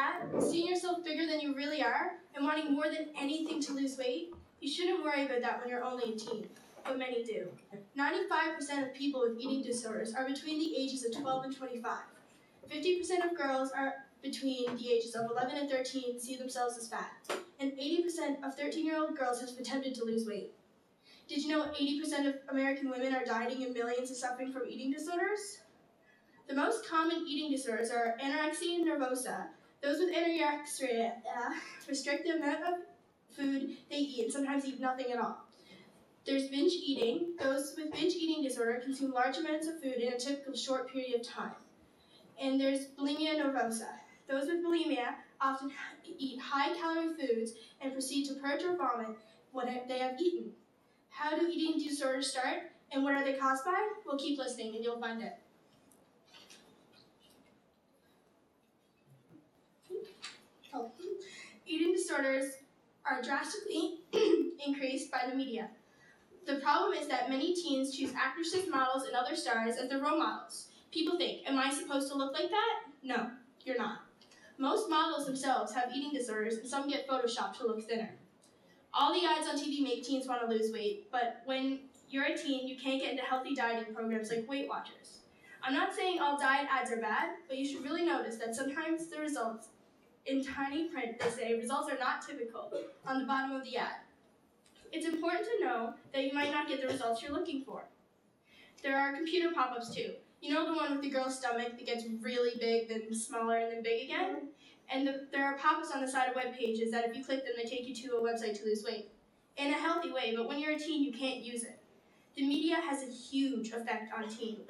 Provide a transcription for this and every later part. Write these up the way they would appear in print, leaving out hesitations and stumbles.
fat, seeing yourself bigger than you really are, and wanting more than anything to lose weight, you shouldn't worry about that when you're only a teen, but many do. 95% of people with eating disorders are between the ages of 12 and 25. 50% of girls are between the ages of 11 and 13 see themselves as fat, and 80% of 13-year-old girls have attempted to lose weight. Did you know 80% of American women are dieting and millions are suffering from eating disorders? The most common eating disorders are anorexia nervosa. Those with anorexia restrict the amount of food they eat and sometimes eat nothing at all. There's binge eating. Those with binge eating disorder consume large amounts of food in a typical short period of time. And there's bulimia nervosa. Those with bulimia often eat high-calorie foods and proceed to purge or vomit what they have eaten. How do eating disorders start, and what are they caused by? Well, keep listening and you'll find it. Eating disorders are drastically increased by the media. The problem is that many teens choose actresses, models, and other stars as their role models. People think, am I supposed to look like that? No, you're not. Most models themselves have eating disorders, and some get photoshopped to look thinner. All the ads on TV make teens want to lose weight, but when you're a teen, you can't get into healthy dieting programs like Weight Watchers. I'm not saying all diet ads are bad, but you should really notice that sometimes the results, in tiny print, they say results are not typical on the bottom of the ad. It's important to know that you might not get the results you're looking for. There are computer pop-ups too. You know the one with the girl's stomach that gets really big, then smaller, and then big again? And there are pop-ups on the side of web pages that if you click them, they take you to a website to lose weight. In a healthy way, but when you're a teen, you can't use it. The media has a huge effect on teens.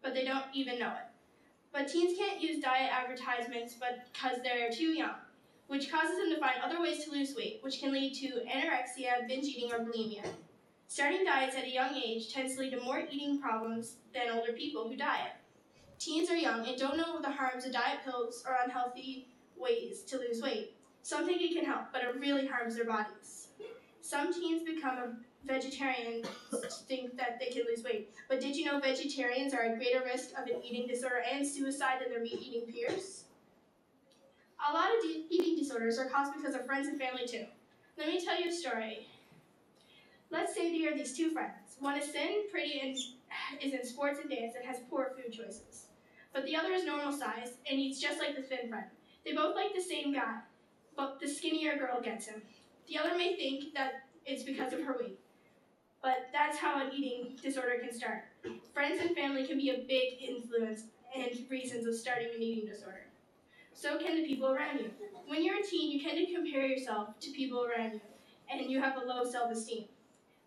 But they don't even know it. But teens can't use diet advertisements because they're too young, which causes them to find other ways to lose weight, which can lead to anorexia, binge eating, or bulimia. Starting diets at a young age tends to lead to more eating problems than older people who diet. Teens are young and don't know the harms of diet pills or unhealthy ways to lose weight. Some think it can help, but it really harms their bodies. Some teens become a vegetarian to think that they can lose weight. But did you know vegetarians are at greater risk of an eating disorder and suicide than their meat-eating peers? A lot of eating disorders are caused because of friends and family too. Let me tell you a story. Let's say there are these two friends. One is thin, pretty, and is in sports and dance and has poor food choices. But the other is normal size and eats just like the thin friend. They both like the same guy, but the skinnier girl gets him. The other may think that it's because of her weight. But that's how an eating disorder can start. Friends and family can be a big influence and reasons of starting an eating disorder. So can the people around you. When you're a teen, you tend to compare yourself to people around you, and you have a low self-esteem.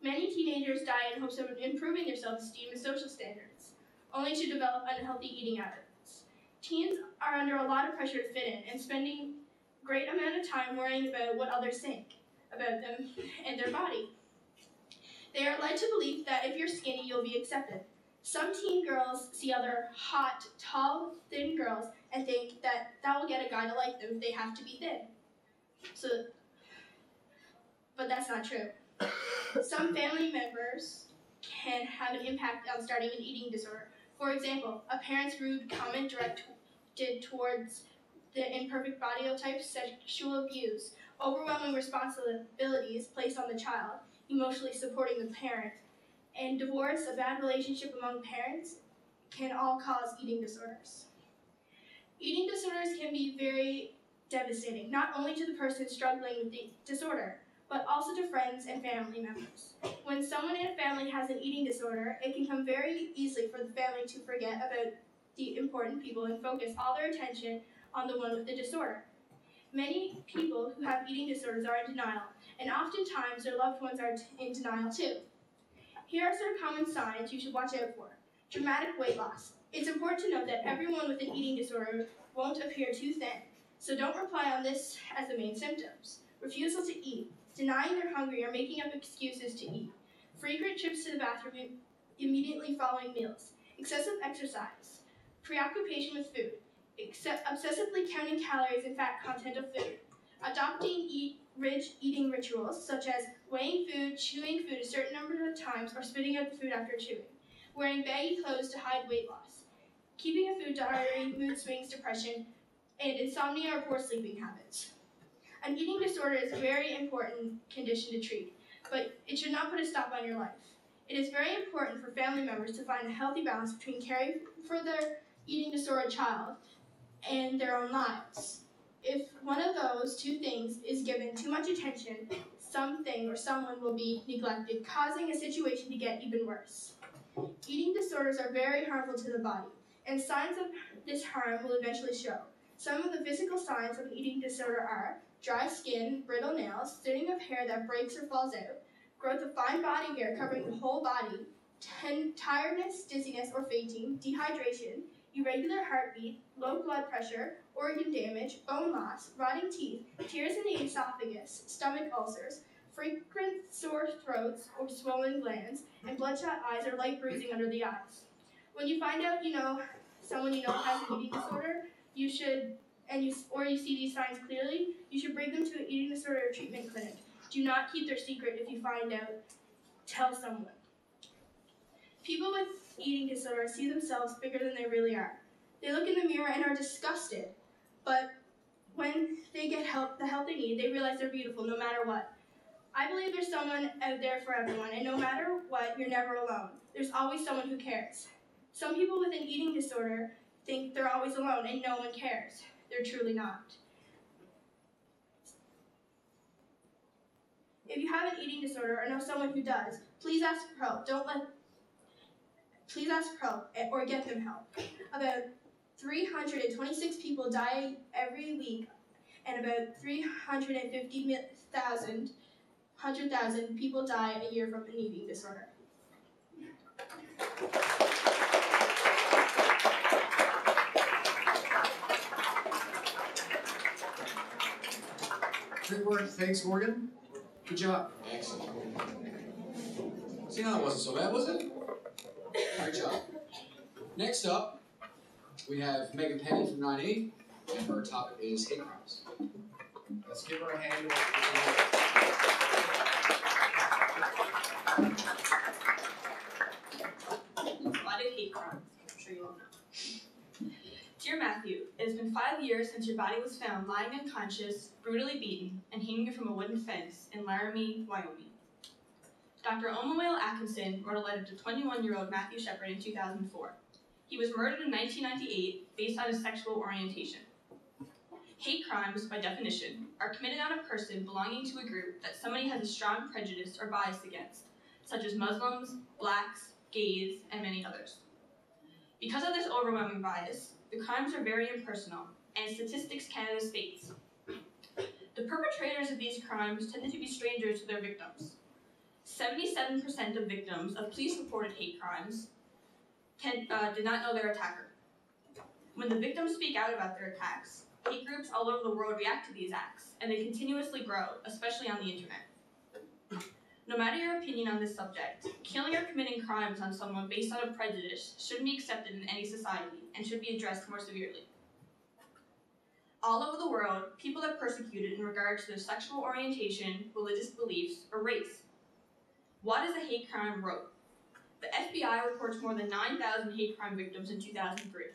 Many teenagers diet in hopes of improving their self-esteem and social standards, only to develop unhealthy eating habits. Teens are under a lot of pressure to fit in and spending a great amount of time worrying about what others think about them and their body. They are led to believe that if you're skinny, you'll be accepted. Some teen girls see other hot, tall, thin girls and think that will get a guy to like them if they have to be thin. But that's not true. Some family members can have an impact on starting an eating disorder. For example, a parent's rude comment directed towards the imperfect body type, sexual abuse, overwhelming responsibilities placed on the child, emotionally supporting the parent, and divorce, a bad relationship among parents, can all cause eating disorders. Eating disorders can be very devastating, not only to the person struggling with the disorder, but also to friends and family members. When someone in a family has an eating disorder, it can come very easily for the family to forget about the important people and focus all their attention on the one with the disorder. Many people who have eating disorders are in denial, and oftentimes their loved ones are in denial too. Here are some common signs you should watch out for. Dramatic weight loss. It's important to note that everyone with an eating disorder won't appear too thin, so don't rely on this as the main symptoms. Refusal to eat, denying they're hungry or making up excuses to eat. Frequent trips to the bathroom immediately following meals. Excessive exercise. Preoccupation with food. Obsessively counting calories and fat content of food. Adopting rich eating rituals, such as weighing food, chewing food a certain number of times, or spitting out the food after chewing, wearing baggy clothes to hide weight loss, keeping a food diary, mood swings, depression, and insomnia or poor sleeping habits. An eating disorder is a very important condition to treat, but it should not put a stop on your life. It is very important for family members to find a healthy balance between caring for their eating disorder child and their own lives. If one of those two things is given too much attention, something or someone will be neglected, causing a situation to get even worse. Eating disorders are very harmful to the body, and signs of this harm will eventually show. Some of the physical signs of an eating disorder are dry skin, brittle nails, thinning of hair that breaks or falls out, growth of fine body hair covering the whole body, tiredness, dizziness, or fainting, dehydration, irregular heartbeat, low blood pressure, organ damage, bone loss, rotting teeth, tears in the esophagus, stomach ulcers, frequent sore throats or swollen glands, and bloodshot eyes or light bruising under the eyes. When you find out someone has an eating disorder, you see these signs clearly, you should bring them to an eating disorder treatment clinic. Do not keep their secret if you find out. Tell someone. People with eating disorders see themselves bigger than they really are. They look in the mirror and are disgusted, but when they get the help they need, they realize they're beautiful no matter what. I believe there's someone out there for everyone, and no matter what, you're never alone. There's always someone who cares. Some people with an eating disorder think they're always alone and no one cares. They're truly not. If you have an eating disorder or know someone who does, please ask for help. Please ask for help or get them help. About 326 people die every week, and about 100,000 people die a year from an eating disorder. Great work. Thanks, Morgan. Good job. Excellent. See, now that wasn't so bad, was it? Great job. Next up, we have Megan Penny from 9A, and her topic is hate crimes. Let's give her a hand. What is hate crimes? I'm sure you all know. Dear Matthew, it has been 5 years since your body was found lying unconscious, brutally beaten, and hanging from a wooden fence in Laramie, Wyoming. Dr. Omanuel Atkinson wrote a letter to 21-year-old Matthew Shepard in 2004. He was murdered in 1998 based on his sexual orientation. Hate crimes, by definition, are committed on a person belonging to a group that somebody has a strong prejudice or bias against, such as Muslims, blacks, gays, and many others. Because of this overwhelming bias, the crimes are very impersonal, and Statistics Canada states, the perpetrators of these crimes tended to be strangers to their victims. 77% of victims of police-reported hate crimes did not know their attacker. When the victims speak out about their attacks, hate groups all over the world react to these acts, and they continuously grow, especially on the internet. No matter your opinion on this subject, killing or committing crimes on someone based on a prejudice shouldn't be accepted in any society and should be addressed more severely. All over the world, people are persecuted in regard to their sexual orientation, religious beliefs, or race. What is a hate crime road? The FBI reports more than 9,000 hate crime victims in 2003.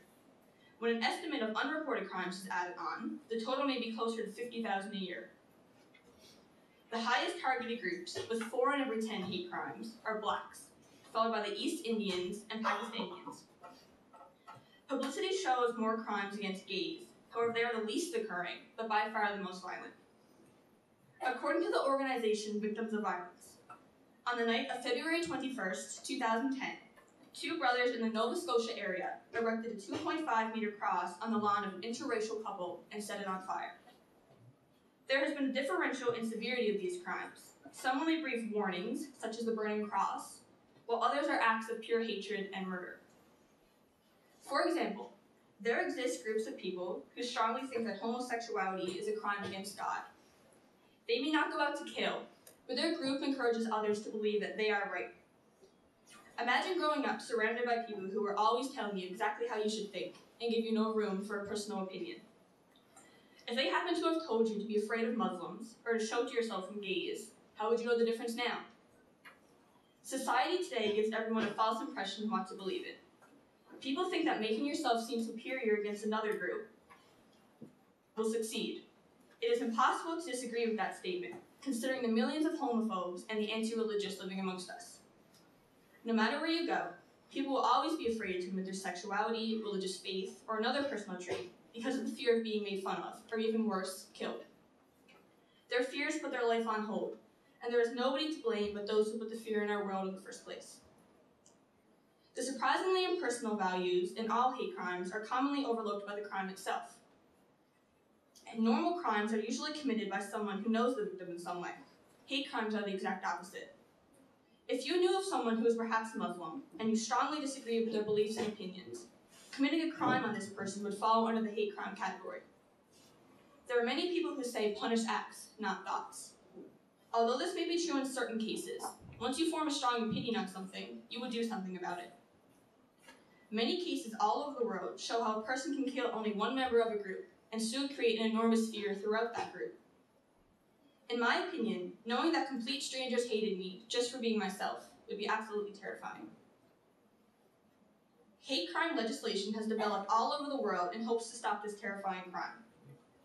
When an estimate of unreported crimes is added on, the total may be closer to 50,000 a year. The highest targeted groups, with 4 in every 10 hate crimes, are blacks, followed by the East Indians and Pakistanians. Publicity shows more crimes against gays, however they are the least occurring, but by far the most violent. According to the organization Victims of Violence, on the night of February 21st, 2010, 2 brothers in the Nova Scotia area erected a 2.5-meter cross on the lawn of an interracial couple and set it on fire. There has been a differential in severity of these crimes. Some only brief warnings, such as the burning cross, while others are acts of pure hatred and murder. For example, there exist groups of people who strongly think that homosexuality is a crime against God. They may not go out to kill, but their group encourages others to believe that they are right. Imagine growing up surrounded by people who are always telling you exactly how you should think and give you no room for a personal opinion. If they happen to have told you to be afraid of Muslims or to shelter yourself from gays, how would you know the difference now? Society today gives everyone a false impression of what to believe in. People think that making yourself seem superior against another group will succeed. It is impossible to disagree with that statement, considering the millions of homophobes and the anti-religious living amongst us. No matter where you go, people will always be afraid to admit their sexuality, religious faith, or another personal trait because of the fear of being made fun of, or even worse, killed. Their fears put their life on hold, and there is nobody to blame but those who put the fear in our world in the first place. The surprisingly impersonal values in all hate crimes are commonly overlooked by the crime itself. And normal crimes are usually committed by someone who knows the victim in some way. Hate crimes are the exact opposite. If you knew of someone who is perhaps Muslim, and you strongly disagree with their beliefs and opinions, committing a crime on this person would fall under the hate crime category. There are many people who say punish acts, not thoughts. Although this may be true in certain cases, once you form a strong opinion on something, you will do something about it. Many cases all over the world show how a person can kill only one member of a group and soon create an enormous fear throughout that group. In my opinion, knowing that complete strangers hated me just for being myself would be absolutely terrifying. Hate crime legislation has developed all over the world in hopes to stop this terrifying crime.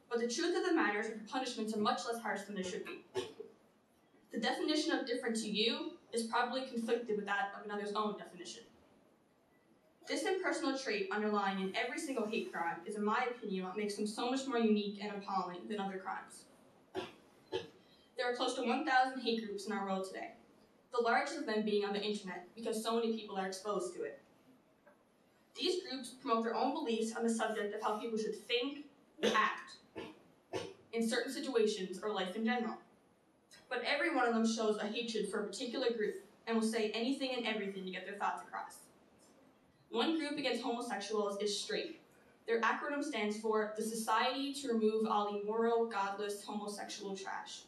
But the truth of the matter is that the punishments are much less harsh than they should be. The definition of different to you is probably conflicted with that of another's own definition. This impersonal trait underlying in every single hate crime is, in my opinion, what makes them so much more unique and appalling than other crimes. There are close to 1,000 hate groups in our world today, the largest of them being on the internet because so many people are exposed to it. These groups promote their own beliefs on the subject of how people should think, act, in certain situations or life in general. But every one of them shows a hatred for a particular group and will say anything and everything to get their thoughts across. One group against homosexuals is STRAIGHT. Their acronym stands for the Society to Remove All Immoral, Godless, Homosexual Trash.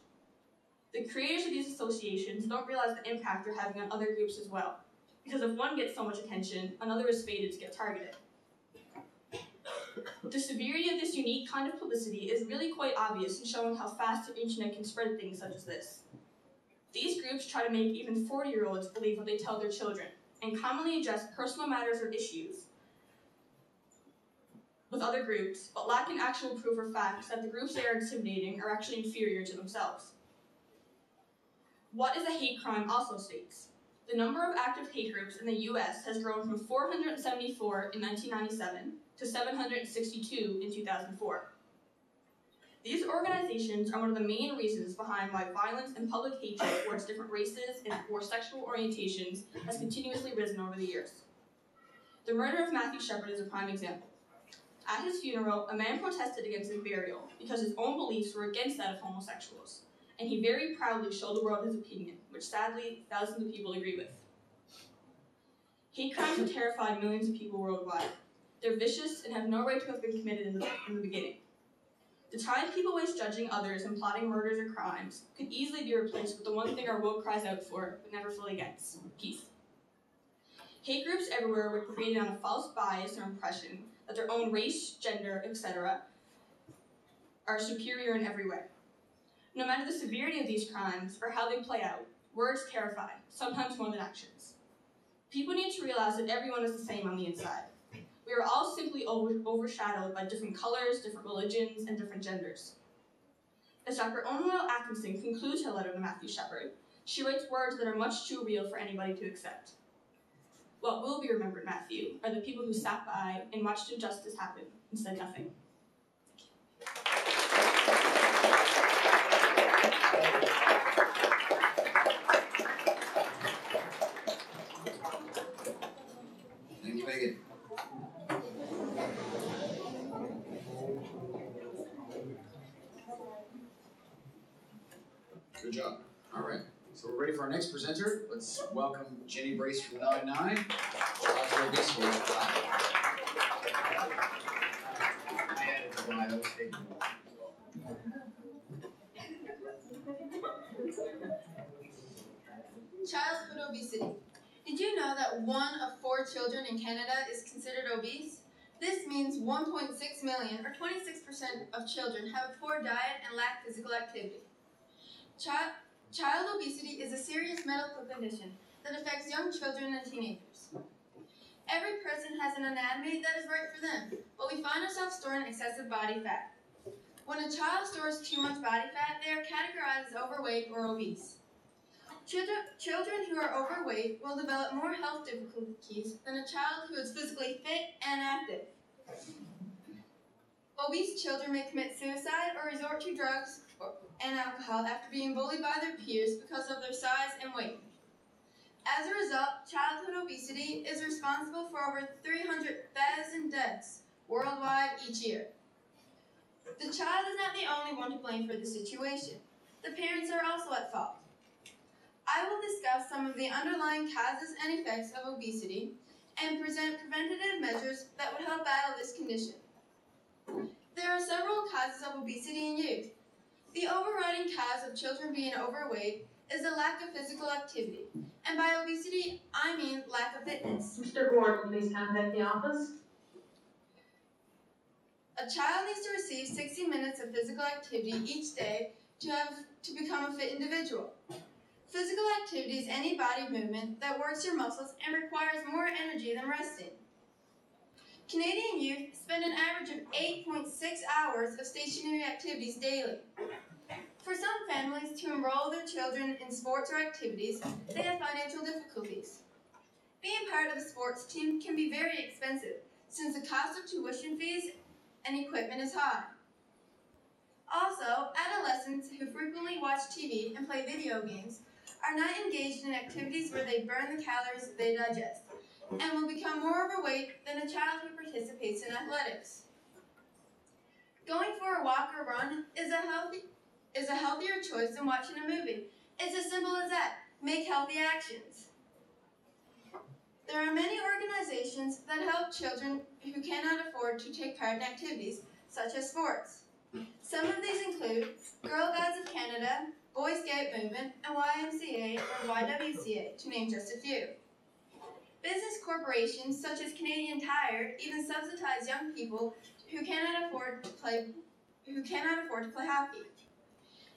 The creators of these associations don't realize the impact they're having on other groups as well, because if one gets so much attention, another is fated to get targeted. The severity of this unique kind of publicity is really quite obvious in showing how fast the internet can spread things such as this. These groups try to make even 40-year-olds believe what they tell their children, and commonly address personal matters or issues with other groups, but lack in actual proof or facts that the groups they are intimidating are actually inferior to themselves. What is a hate crime also states. The number of active hate groups in the US has grown from 474 in 1997 to 762 in 2004. These organizations are one of the main reasons behind why violence and public hatred towards different races and or sexual orientations has continuously risen over the years. The murder of Matthew Shepard is a prime example. At his funeral, a man protested against his burial because his own beliefs were against that of homosexuals, and he very proudly showed the world his opinion, which sadly thousands of people agree with. Hate crimes have terrified millions of people worldwide. They're vicious and have no right to have been committed in the beginning. The time people waste judging others and plotting murders or crimes could easily be replaced with the one thing our world cries out for, but never fully gets: peace. Hate groups everywhere were created on a false bias or impression that their own race, gender, etc. are superior in every way. No matter the severity of these crimes or how they play out, words terrify, sometimes more than actions. People need to realize that everyone is the same on the inside. We are all simply overshadowed by different colors, different religions, and different genders. As Dr. Onoil Atkinson concludes her letter to Matthew Shepard, she writes words that are much too real for anybody to accept. What will be remembered, Matthew, are the people who sat by and watched injustice happen and said nothing. Thank you, Megan. Good job. All right. So we're ready for our next presenter. Let's welcome Jenny Brace from 9-9. Childhood obesity. Did you know that 1 of 4 children in Canada is considered obese? This means 1.6 million, or 26% of children, have a poor diet and lack physical activity. Child obesity is a serious medical condition that affects young children and teenagers. Every person has an anatomy that is right for them, but we find ourselves storing excessive body fat. When a child stores too much body fat, they are categorized as overweight or obese. Children who are overweight will develop more health difficulties than a child who is physically fit and active. Obese children may commit suicide or resort to drugs and alcohol after being bullied by their peers because of their size and weight. As a result, childhood obesity is responsible for over 300,000 deaths worldwide each year. The child is not the only one to blame for the situation. The parents are also at fault. I will discuss some of the underlying causes and effects of obesity and present preventative measures that would help battle this condition. There are several causes of obesity in youth. The overriding cause of children being overweight is the lack of physical activity. And by obesity, I mean lack of fitness. Mr. Gordon, please contact the office. A child needs to receive 60 minutes of physical activity each day to become a fit individual. Physical activity is any body movement that works your muscles and requires more energy than resting. Canadian youth spend an average of 8.6 hours of stationary activities daily. For some families, to enroll their children in sports or activities, they have financial difficulties. Being part of a sports team can be very expensive, since the cost of tuition fees and equipment is high. Also, adolescents who frequently watch TV and play video games are not engaged in activities where they burn the calories they digest, and will become more overweight than a child who participates in athletics. Going for a walk or run is a healthier choice than watching a movie. It's as simple as that. Make healthy actions. There are many organizations that help children who cannot afford to take part in activities, such as sports. Some of these include Girl Guides of Canada, Boy Scout Movement, and YMCA or YWCA, to name just a few. Business corporations such as Canadian Tire even subsidize young people who cannot afford to play hockey.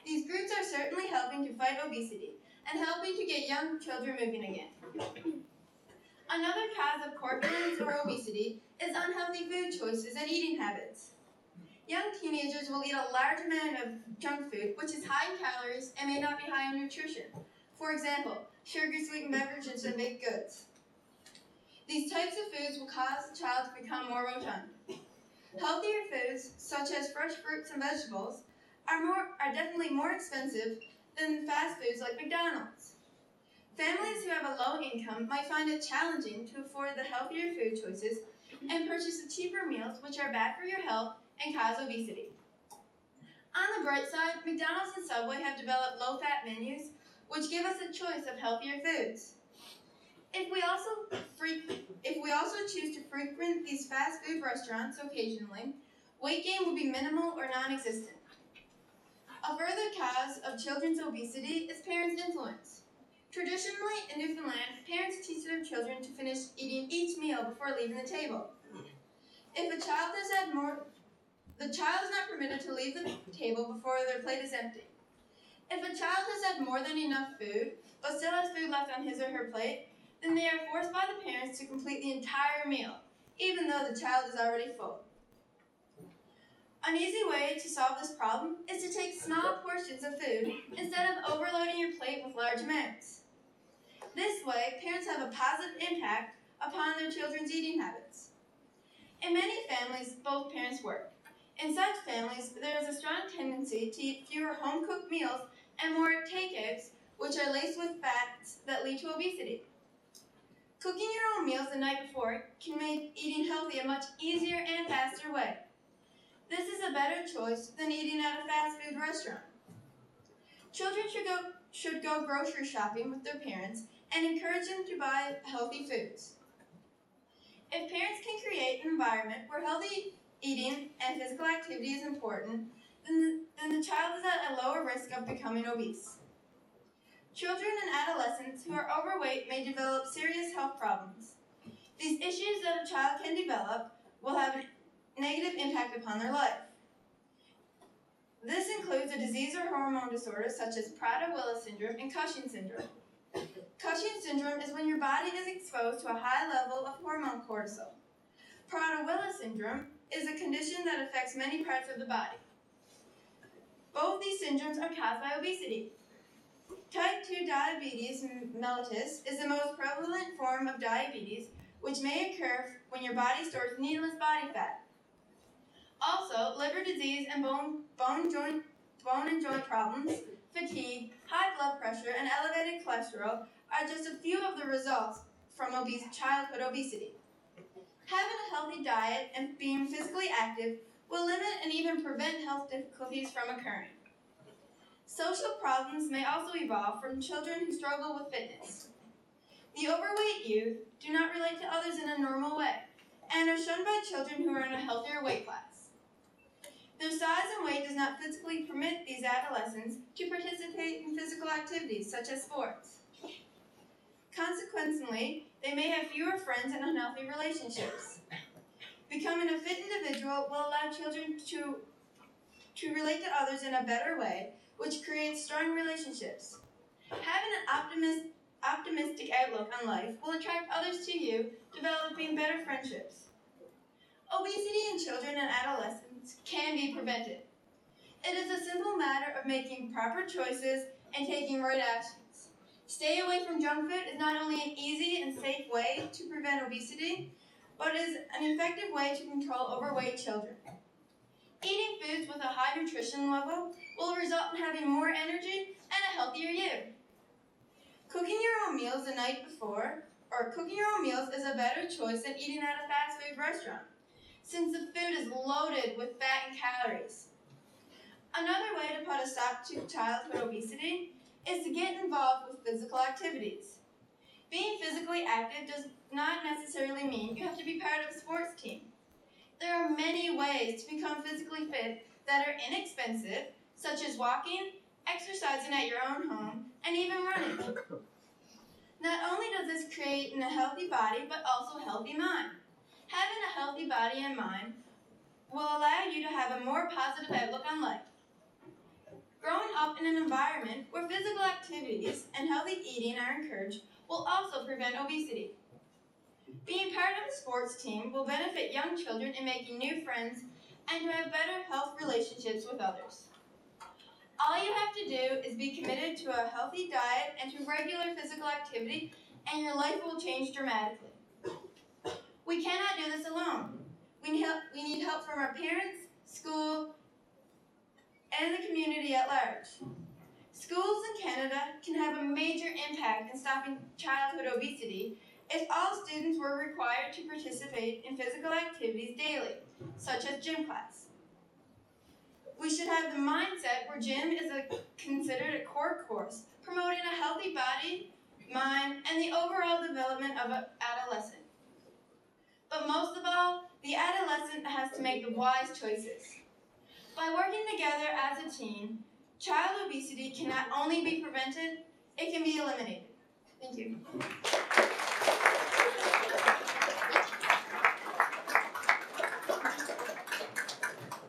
These groups are certainly helping to fight obesity and helping to get young children moving again. Another cause of corpulence or obesity is unhealthy food choices and eating habits. Young teenagers will eat a large amount of junk food, which is high in calories and may not be high in nutrition. For example, sugar, sweetened beverages, and baked goods. These types of foods will cause the child to become more rotund. Healthier foods, such as fresh fruits and vegetables, are definitely more expensive than fast foods like McDonald's. Families who have a low income might find it challenging to afford the healthier food choices and purchase the cheaper meals which are bad for your health and cause obesity. On the bright side, McDonald's and Subway have developed low-fat menus which give us a choice of healthier foods. If we also choose to frequent these fast food restaurants occasionally, weight gain will be minimal or non-existent. A further cause of children's obesity is parents' influence. Traditionally, in Newfoundland, parents teach their children to finish eating each meal before leaving the table. If a child has had more, the child is not permitted to leave the table before their plate is empty. If a child has had more than enough food, but still has food left on his or her plate, then they are forced by the parents to complete the entire meal, even though the child is already full. An easy way to solve this problem is to take small portions of food instead of overloading your plate with large amounts. This way, parents have a positive impact upon their children's eating habits. In many families, both parents work. In such families, there is a strong tendency to eat fewer home-cooked meals and more takeouts, which are laced with fats that lead to obesity. Cooking your own meals the night before can make eating healthy a much easier and faster way. This is a better choice than eating at a fast food restaurant. Children should go grocery shopping with their parents and encourage them to buy healthy foods. If parents can create an environment where healthy eating and physical activity is important, then the child is at a lower risk of becoming obese. Children and adolescents who are overweight may develop serious health problems. These issues that a child can develop will have a negative impact upon their life. This includes a disease or hormone disorder such as Prader-Willi syndrome and Cushing syndrome. Cushing syndrome is when your body is exposed to a high level of hormone cortisol. Prader-Willi syndrome is a condition that affects many parts of the body. Both these syndromes are caused by obesity. Type 2 diabetes mellitus is the most prevalent form of diabetes, which may occur when your body stores needless body fat. Also, liver disease and bone and joint problems, fatigue, high blood pressure, and elevated cholesterol are just a few of the results from childhood obesity. Having a healthy diet and being physically active will limit and even prevent health difficulties from occurring. Social problems may also evolve from children who struggle with fitness. The overweight youth do not relate to others in a normal way and are shunned by children who are in a healthier weight class. Their size and weight does not physically permit these adolescents to participate in physical activities such as sports. Consequently, they may have fewer friends and unhealthy relationships. Becoming a fit individual will allow children to relate to others in a better way, which creates strong relationships. Having an optimistic outlook on life will attract others to you, developing better friendships. Obesity in children and adolescents can be prevented. It is a simple matter of making proper choices and taking right actions. Stay away from junk food is not only an easy and safe way to prevent obesity, but is an effective way to control overweight children. Eating foods with a high nutrition level will result in having more energy and a healthier you. Cooking your own meals the night before, or cooking your own meals is a better choice than eating at a fast food restaurant, since the food is loaded with fat and calories. Another way to put a stop to childhood obesity is to get involved with physical activities. Being physically active does not necessarily mean you have to be part of a sports team. There are many ways to become physically fit that are inexpensive, such as walking, exercising at your own home, and even running. Not only does this create a healthy body, but also a healthy mind. Having a healthy body and mind will allow you to have a more positive outlook on life. Growing up in an environment where physical activities and healthy eating are encouraged will also prevent obesity. Being part of a sports team will benefit young children in making new friends and to have better health relationships with others. All you have to do is be committed to a healthy diet and to regular physical activity, and your life will change dramatically. We cannot do this alone. We need help from our parents, school, and the community at large. Schools in Canada can have a major impact in stopping childhood obesity if all students were required to participate in physical activities daily, such as gym class. We should have the mindset where gym is considered a core course, promoting a healthy body, mind, and the overall development of an adolescent. But most of all, the adolescent has to make the wise choices. By working together as a team, child obesity can not only be prevented, it can be eliminated. Thank you.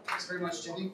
Thanks very much, Jenny.